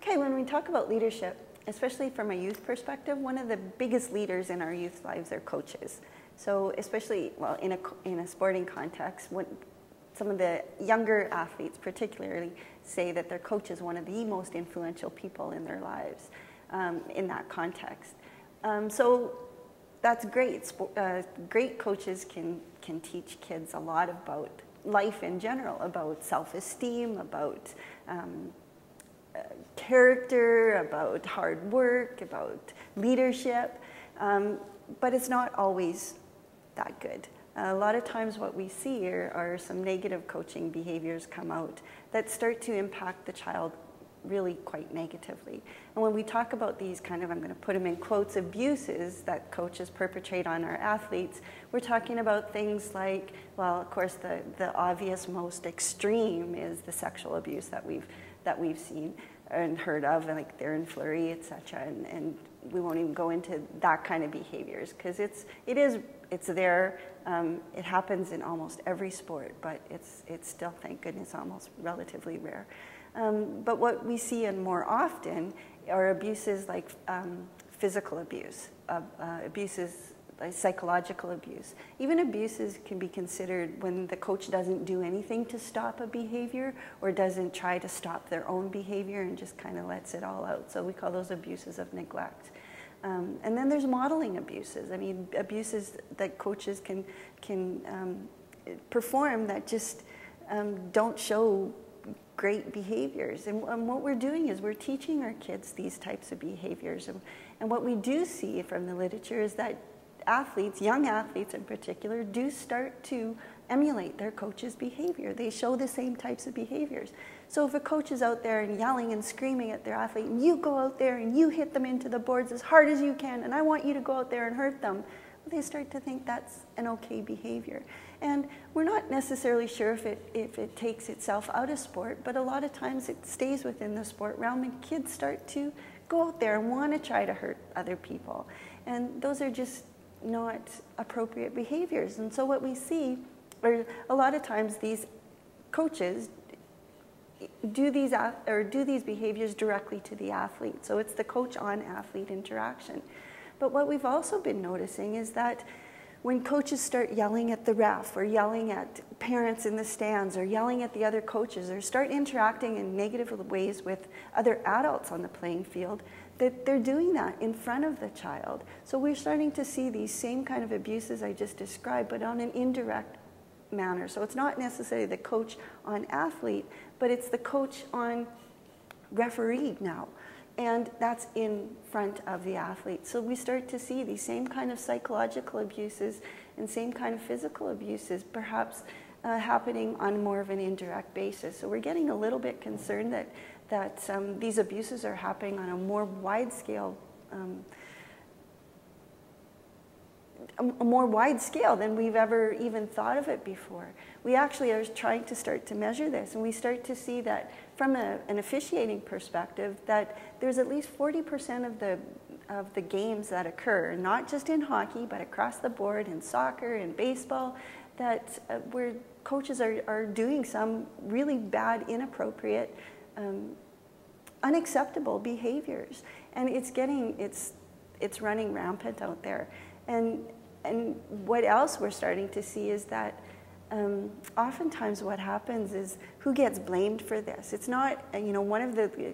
Okay, when we talk about leadership, especially from a youth perspective, one of the biggest leaders in our youth lives are coaches. So especially, well, in a sporting context, when some of the younger athletes particularly say that their coach is one of the most influential people in their lives in that context. So that's great. Great coaches can teach kids a lot about life in general, about self-esteem, about character, about hard work, about leadership, but it's not always that good. A lot of times what we see are some negative coaching behaviors come out that start to impact the child really quite negatively. And when we talk about these kind of, I'm going to put them in quotes, abuses that coaches perpetrate on our athletes, we're talking about things like, well, of course, the obvious most extreme is the sexual abuse that we've seen and heard of, and like they're in flurry, etc. And we won't even go into that kind of behaviors because it's there. It happens in almost every sport, but it's still, thank goodness, almost relatively rare. But what we see and more often are abuses like physical abuse, abuses like psychological abuse. Even abuses can be considered when the coach doesn't do anything to stop a behavior or doesn't try to stop their own behavior and just kind of lets it all out. So we call those abuses of neglect. And then there's modeling abuses. I mean, abuses that coaches can perform that just don't show great behaviors. And what we're doing is we're teaching our kids these types of behaviors. And what we do see from the literature is that athletes, young athletes in particular, do start to emulate their coach's behavior. They show the same types of behaviors. So if a coach is out there and yelling and screaming at their athlete, and you go out there and you hit them into the boards as hard as you can, and I want you to go out there and hurt them, they start to think that's an okay behavior. And we're not necessarily sure if it takes itself out of sport, but a lot of times it stays within the sport realm and kids start to go out there and want to try to hurt other people. And those are just not appropriate behaviors. And so what we see are a lot of times these coaches do these behaviors directly to the athlete. So it's the coach on athlete interaction. But what we've also been noticing is that when coaches start yelling at the ref or yelling at parents in the stands or yelling at the other coaches or start interacting in negative ways with other adults on the playing field, that they're doing that in front of the child. So we're starting to see these same kind of abuses I just described, but on an indirect manner. So it's not necessarily the coach on athlete, but it's the coach on referee now. And that's in front of the athlete. So we start to see these same kind of psychological abuses and same kind of physical abuses perhaps happening on more of an indirect basis. So we're getting a little bit concerned that these abuses are happening on a more wide scale than we've ever even thought of it before. We actually are trying to start to measure this, and we start to see that from an officiating perspective, that there's at least 40% of the games that occur, not just in hockey, but across the board in soccer and baseball, that where coaches are doing some really bad, inappropriate, unacceptable behaviors, and it's running rampant out there. And what else we're starting to see is that oftentimes what happens is who gets blamed for this. It's not, one of the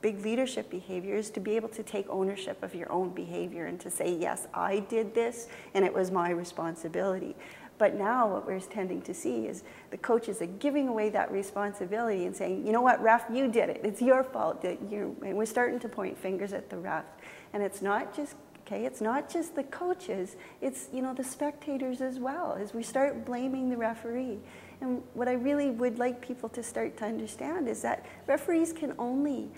big leadership behaviors to be able to take ownership of your own behavior and to say, yes, I did this and it was my responsibility. But now what we're tending to see is the coaches are giving away that responsibility and saying, you know what, ref, you did it. It's your fault. And we're starting to point fingers at the ref. And it's not just it's not just the coaches, it's the spectators as well, as we start blaming the referee. And what I really would like people to start to understand is that referees can only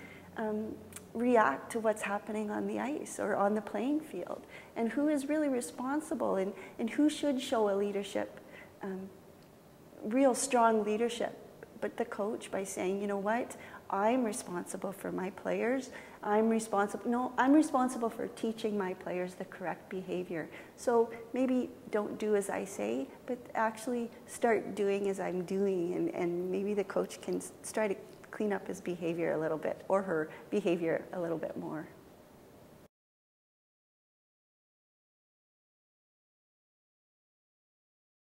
react to what's happening on the ice or on the playing field, and who is really responsible and who should show a leadership, real strong leadership, but the coach by saying, you know what, I'm responsible for my players. I'm responsible for teaching my players the correct behavior. So maybe don't do as I say, but actually start doing as I'm doing, and maybe the coach can try to clean up his behavior a little bit, or her behavior a little bit more.